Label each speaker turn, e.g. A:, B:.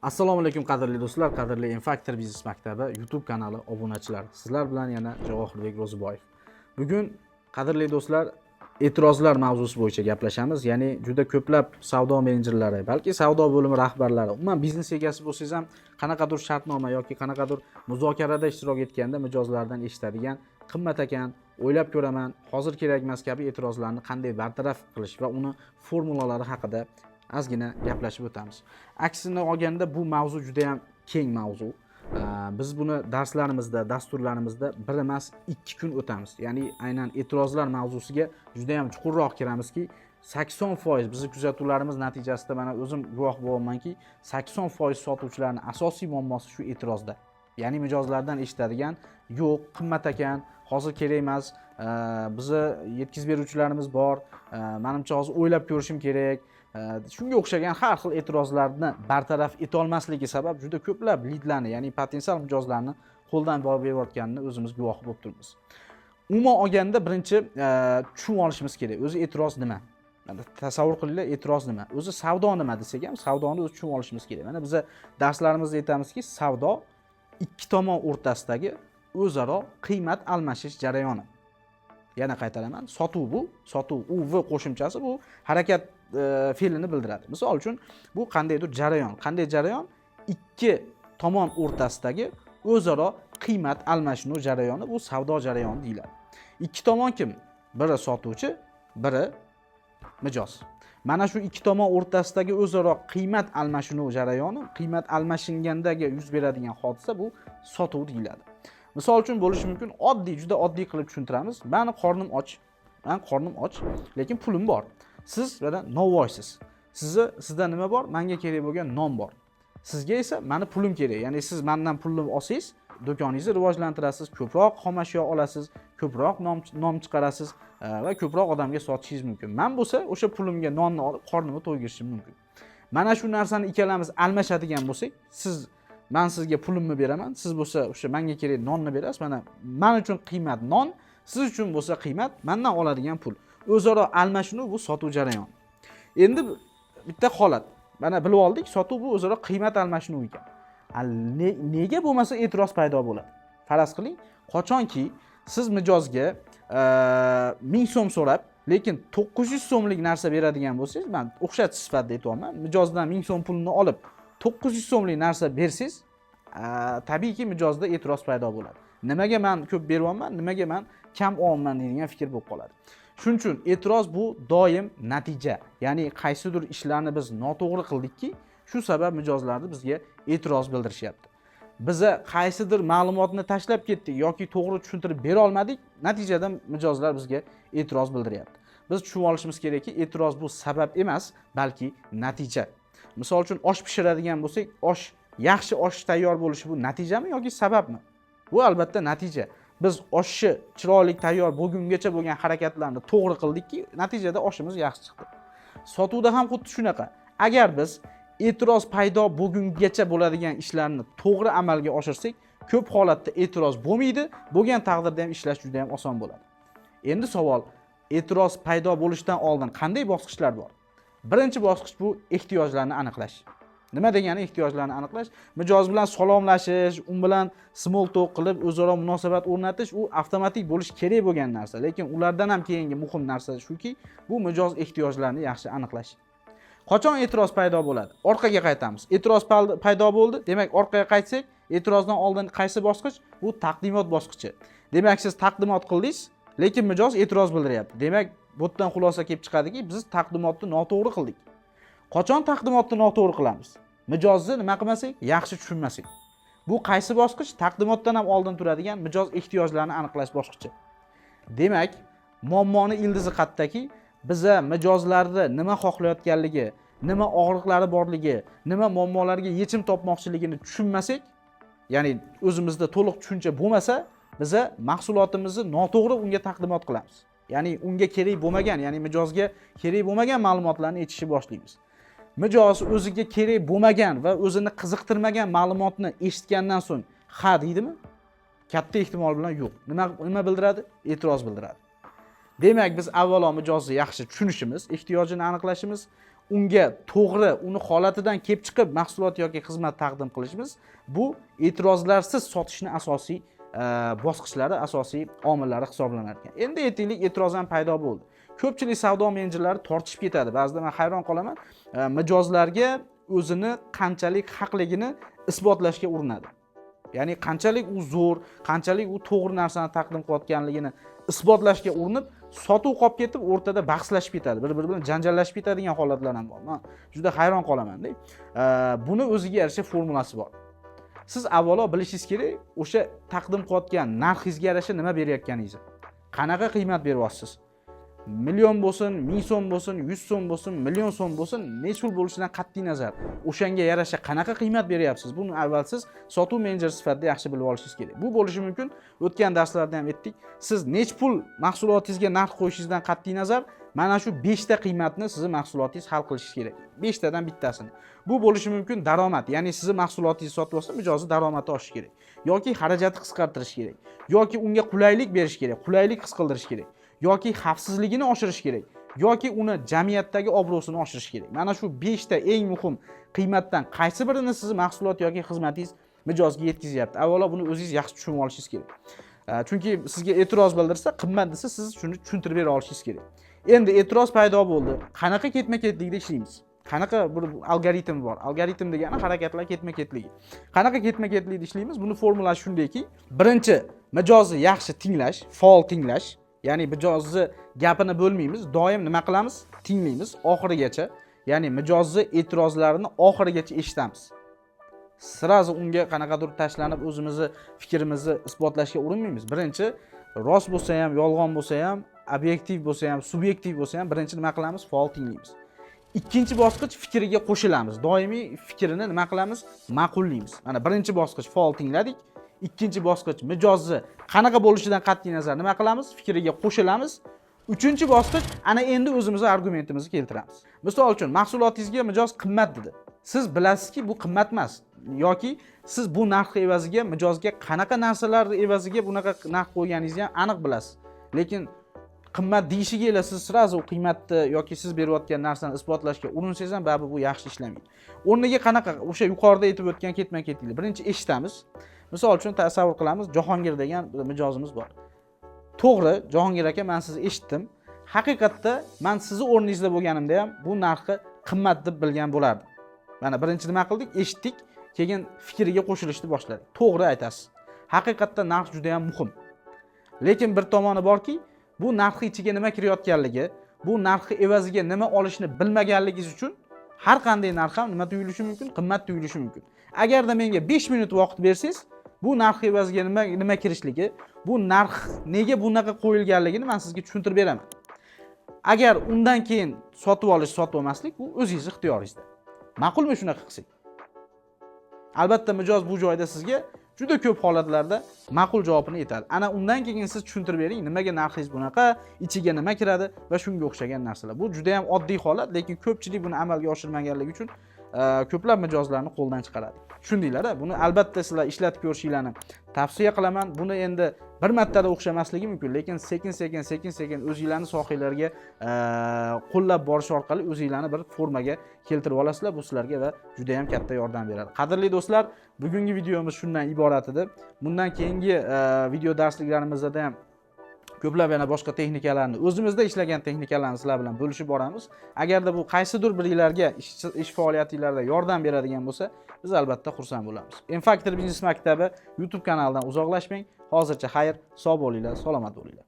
A: Assalomu alaykum qadrli do'stlar, qadrli Infactor Biznes maktabi YouTube kanali obunachilar. Sizlar bilan yana Javohirbek Ro'ziboyev. Bugun qadrli do'stlar e'tirozlar mavzusi bo'yicha gaplashamiz. Ya'ni juda ko'plab savdo menejerlari, balki savdo bo'limi rahbarlari, umuman biznes egasi bo'lsangiz ham qanaqadir shartnoma yoki qanaqadir muzokarada ishtirok etganda mijozlardan eshitadigan qimmat ekan, o'ylab ko'raman, hozir kerak emas kabi e'tirozlarni qanday bartaraf qilish va uni formulalari haqida ozgina gaplashib o'tamiz. Aksini olganda bu mavzu juda ham keng mavzu. Biz buni darslarimizda, dasturlarimizda bir emas 2 kun o'tamiz. Ya'ni aynan e'tirozlar mavzusiga juda ham chuqurroq kiramizki, 80% bizni kuzatuvlarimiz natijasida mana o'zim guvoh bo'lamanki, 80% sotuvchilarning asosiy muammosi shu e'tirozda. Ya'ni mijozlardan eshitadigan, yo'q, qimmat ekan, hozir kerak emas, bizni yetkazib beruvchilarimiz bor, menimcha hozir o'ylab ko'rishim kerak. Shunga o'xshagan har xil e'tirozlarni bartaraf eta olmasligi sabab juda ko'plab lidlarni, ya'ni potensial mijozlarni qo'ldan boy berayotganini o'zimiz guvoh bo'lib turibmiz. Umuman olganda birinchi tushunib olishimiz kerak. O'zi e'tiroz nima? Tasavvur qilinglar, e'tiroz nima? O'zi savdo nima desak ham, savdoni o'zi tushunib olishimiz kerak. Mana biz darslarimizda aytamizki, savdo ikki tomon o'rtasidagi o'zaro qiymat almashish jarayoni. Yana qaytaraman, sotuv u v qo'shimchasi bu harakat fe'lini bildiradi. Misol uchun bu qandaydir jarayon. Qanday jarayon? Ikki tomon o'rtasidagi o'zaro qiymat almashinuv jarayoni, bu savdo jarayoni deyiladi. Ikki tomon kim? Biri sotuvchi, biri mijoz. Mana shu ikki tomon o'rtasidagi o'zaro qiymat almashinuv jarayoni, qiymat almashingandagi yuz beradigan hodisa bu sotuv deyiladi. Misol uchun bo'lishi mumkin, juda oddiy qilib tushuntiramiz. Meni qornim och, lekin pulim bor. Siz yana novvoysiz. Sizda nima bor? Menga kerak bo'lgan non bor. Sizga esa meni pulim kerak. Ya'ni siz mendan pulni olsangiz, do'koningizni rivojlantirasiz, ko'proq xom ashyo olasiz, ko'proq nom chiqarasiz va ko'proq odamga sotishingiz mumkin. Men bo'lsa, o'sha pulimga nonni olib, qornimni to'ygirishim mumkin. Mana shu narsani ikkalamiz almashadigan bo'lsak, men sizga pulimni beraman, siz bo'lsa o'sha menga kerak nonni berasiz. Mana men uchun qiymat non, siz uchun bo'lsa qiymat mendan oladigan pul. O'zaro almashinuv bu sotuv jarayoni. Endi bitta holat. Mana bilib oldik, sotuv bu o'zaro qiymat almashinuv ekan. Nega bo'lmasa e'tiroz paydo bo'ladi? Faraz qiling, qachonki siz mijozga 1000 so'm so'rab, lekin 900 so'mlik narsa beradigan bo'lsangiz, men o'xshatish sifatida aytyapman, mijozdan 1000 so'm pulni olib 900 so'mlik narsa bersangiz, tabiiyki mijozda e'tiroz paydo bo'ladi. Nimaga men ko'p beryapman, nimaga men kam olyapman degan fikr bo'lib qoladi. Shuning uchun e'tiroz bu doim natija. Ya'ni qaysidir ishlarni biz noto'g'ri qildikki, shu sabab mijozlar bizga e'tiroz bildirishyapti. Biza qaysidir ma'lumotni tashlab ketdik yoki to'g'ri tushuntirib bera olmadik, natijada mijozlar bizga e'tiroz bildiryapti. Biz tushunib olishimiz kerakki, e'tiroz bu sabab emas, balki natija. Misol uchun osh pishiradigan bo'lsak, yaxshi osh tayyor bo'lishi bu natijami yoki sababmi? Bu albatta natija. Biz oshni chiroyli tayyor bo'lgungacha bo'lgan harakatlarni to'g'ri qildikki, natijada oshimiz yaxshi chiqdi. Sotuvda ham xuddi shunaqa. Agar biz e'tiroz paydo bo'lgungacha bo'ladigan ishlarni to'g'ri amalga oshirsak, ko'p holatda e'tiroz bo'lmaydi, bo'lgan taqdirda ham ishlash juda ham oson bo'ladi. Endi savol, e'tiroz paydo bo'lishidan oldin qanday bosqichlar bor? Birinchi bosqich bu ehtiyojlarni aniqlash. Nima degani ehtiyojlarni aniqlash? Mijoz bilan salomlashish, bilan small talk qilib o'zaro munosabat o'rnatish u avtomatik bo'lish kerak bo'lgan narsa. Lekin ulardan ham keyingi muhim narsa shuki, bu mijoz ehtiyojlarini yaxshi aniqlash. Qachon e'tiroz paydo bo'ladi? Orqaga qaytamiz. E'tiroz paydo bo'ldi. Demak, orqaga qaytsak, e'tirozdan oldin qaysi bosqich? Bu taqdimot bosqichi. Demak, siz taqdimot qildingiz, lekin mijoz e'tiroz bildiryapti. Demak, bu yerdan xulosa kelib chiqadiki, biz taqdimotni noto'g'ri qildik. Qachon taqdimotni noto'g'ri qilamiz? Mijozni nima qilmasak, yaxshi tushunmasak. Bu qaysi bosqich? Taqdimotdan ham oldin turadigan mijoz ehtiyojlarini aniqlash bosqichi. Demak, muammoni ildizi qayerdaki, biza mijozlarni nima xohlayotganligi, nima og'riqlari borligi, nima muammolarga yechim topmoqchiligini tushunmasak, ya'ni o'zimizda to'liq tushuncha bo'lmasa, biza mahsulotimizni noto'g'ri unga taqdimot qilamiz. Ya'ni unga kerak bo'lmagan, ya'ni mijozga kerak bo'lmagan ma'lumotlarni aytishni boshlaymiz. Mijoz o'ziga kerak bo'lmagan va o'zini qiziqtirmagan ma'lumotni eshitgandan so'ng ha deydimi? Katta ehtimol bilan yo'q. Nima bildiradi? E'tiroz bildiradi. Demak, biz avvalo mijozni yaxshi tushunishimiz, ehtiyojini aniqlashimiz, unga to'g'ri uni holatidan kelib chiqib mahsulot yoki xizmat taqdim qilishimiz bu e'tirozlarsiz sotishni asosiy bosqichlari, asosiy omillari hisoblanar ekan. Endi aytaylik, e'tiroz ham paydo bo'ldi. Ko'pchilik savdo menejerlari tortishib ketadi. Ba'zida men hayron qolaman, mijozlarga o'zini qanchalik haqligini isbotlashga urinadi. Ya'ni qanchalik u zo'r, qanchalik u to'g'ri narsani taqdim qilayotganligini isbotlashga urinib, sotuv qolib ketib, o'rtada bahslashib ketadi, bir-biri bilan janjallashib ketadigan holatlar ham bor. Men juda hayron qolaman-da. Buni o'ziga yarasha formulasi bor. Siz avvalo bilishingiz kerak, o'sha taqdim qilayotgan narxingizga yarasha nima berayotganingizni. Qanaqa qiymat beryapsiz? Million bo'lsin, 1000 so'm bo'lsin, 100 so'm bo'lsin, million so'm bo'lsin, necha pul bo'lishidan qat'iy nazar, o'shanga yarasha qanaqa qiymat beryapsiz? Buni avval siz sotuv menejeri sifatida yaxshi bilib olishingiz kerak. Bu bo'lishi mumkin. O'tgan darslarda ham aytdik. Siz necha pul mahsulotingizga narx qo'yishingizdan qat'iy nazar, mana shu 5 ta qiymatni sizning mahsulotingiz hal qilishi kerak. 5 tadan bittasini. Bu bo'lishi mumkin daromad, ya'ni sizning mahsulotingizni sotib olsa, mijozi daromati oshishi kerak. Yoki xarajatni qisqartirish kerak. Yoki unga qulaylik berish kerak, qulaylik his qildirish kerak. Yoki xavfsizligini oshirish kerak, yoki uni jamiyatdagi obro'sini oshirish kerak. Mana shu 5 ta eng muhim qiymatdan qaysi birini siz mahsulot yoki xizmatingiz mijozga yetkazyapti? Avvalo buni o'zingiz yaxshi tushunib olishingiz kerak. Chunki sizga e'tiroz bildirsa, qimmat desa, siz shuni tushuntirib bera olishingiz kerak. Endi e'tiroz paydo bo'ldi. Qanaqa ketma-ketlikda ishlaymiz? Qanaqa bir algoritm bor? Algoritm degani harakatlar ketma-ketligi. Qanaqa ketma-ketlikda ishlaymiz? Buni formulasi shundayki, birinchi mijozni yaxshi tinglash, faol tinglash. Ya'ni mijozni gapini bo'lmaymiz, doim nima qilamiz? Tinglaymiz oxirigacha. Ya'ni mijozni e'tirozlarini oxirigacha eshitamiz. Sirazi unga qanaqadir tashlanib o'zimizni fikrimizni isbotlashga urinmaymiz. Birinchi rost bo'lsa ham, yolg'on bo'lsa ham, obyektiv bo'lsa ham, subyektiv bo'lsa ham birinchi nima qilamiz? Faol tinglaymiz. Ikkinchi bosqich fikriga qo'shilamiz. Doimiy fikrini nima qilamiz? Ma'qullaymiz. Mana birinchi bosqich faol tingladik. Ikkinchi bosqich mijozni qanaqa bo'lishidan qat'iy nazar nima qilamiz? Fikriga qo'shilamiz. Uchinchi bosqich ana endi o'zimizning argumentimizni keltiramiz. Misol uchun, mahsulotingizga mijoz qimmat dedi. Siz bilasizki, bu qimmat emas. Yoki siz bu narx evaziga mijozga qanaqa narsalar evaziga bunaqa narx qo'yganingizni ham aniq bilasiz. Lekin qimmat deyishiga siz sirazi u qiymatni yoki siz berayotgan narsani isbotlashga urinsangiz ham baribir bu yaxshi ishlamaydi. O'rniga qanaqa o'sha yuqorida aytib o'tgan ketma-ketliklar. Birinchi eshitamiz. Misol uchun tasavvur qilamiz, Jahongir degan mijozimiz bor. To'g'ri, Jahongir aka, men sizni eshitdim. Haqiqatda men sizni o'rningizda bo'lganimda ham bu narxi qimmat deb bilgan bo'lardim. Mana birinchi nima qildik? Eshitdik, keyin fikriga qo'shilishni boshladik. To'g'ri aytasiz. Haqiqatda narx juda ham muhim. Lekin bir tomoni borki, bu narxi ichiga nima kirayotganligi, bu narxi evaziga nima olishni bilmaganligingiz uchun har qanday narx ham nima tuyulishi mumkin? Qimmat tuyulishi mumkin. Agarda menga 5 minut vaqt bersangiz, bu narx evaziga nima kirishligi, bu narx nega bunaqa qo'yilganligini men sizga tushuntirib beraman. Agar undan keyin sotib olish, sotib olmaslik bu o'zingizning ixtiyoringizda. Ma'qulmi shunaqa qilsak? Albatta mijoz bu joyda sizga juda ko'p holatlarda ma'qul javobini aytadi. Ana undan keyin siz tushuntirib bering, nimaga narxingiz bunaqa, ichiga nima kiradi va shunga o'xshagan narsalar. Bu juda ham oddiy holat, lekin ko'pchilik buni amalga oshirmaganligi uchun ko'plab mijozlarni qo'ldan chiqaradi. Tushundinglar-a? Buni albatta sizlar ishlatib ko'rishinglarni tavsiya qilaman. Buni endi bir martada o'xshamasligi mumkin, lekin sekin-sekin o'zingizlarni sohalarga qo'llab borish orqali o'zingizlarni bir formaga keltirib olasizlar. Bu sizlarga va juda ham katta yordam beradi. Qadrli do'stlar, bugungi videomiz shundan iborat edi. Bundan keyingi video darsliklarimizda ham ko'plab yana boshqa texnikalarni, o'zimizda ishlagan texnikalarni sizlar bilan bo'lishib boramiz. Agarda bu qaysidir biringlarga ish faoliyatingizda yordam beradigan bo'lsa, biz albatta xursand bo'lamiz. Infactor Biznes maktabi YouTube kanalidan uzoqlashmang. Hozircha xayr, sog' bo'linglar, salomat bo'linglar.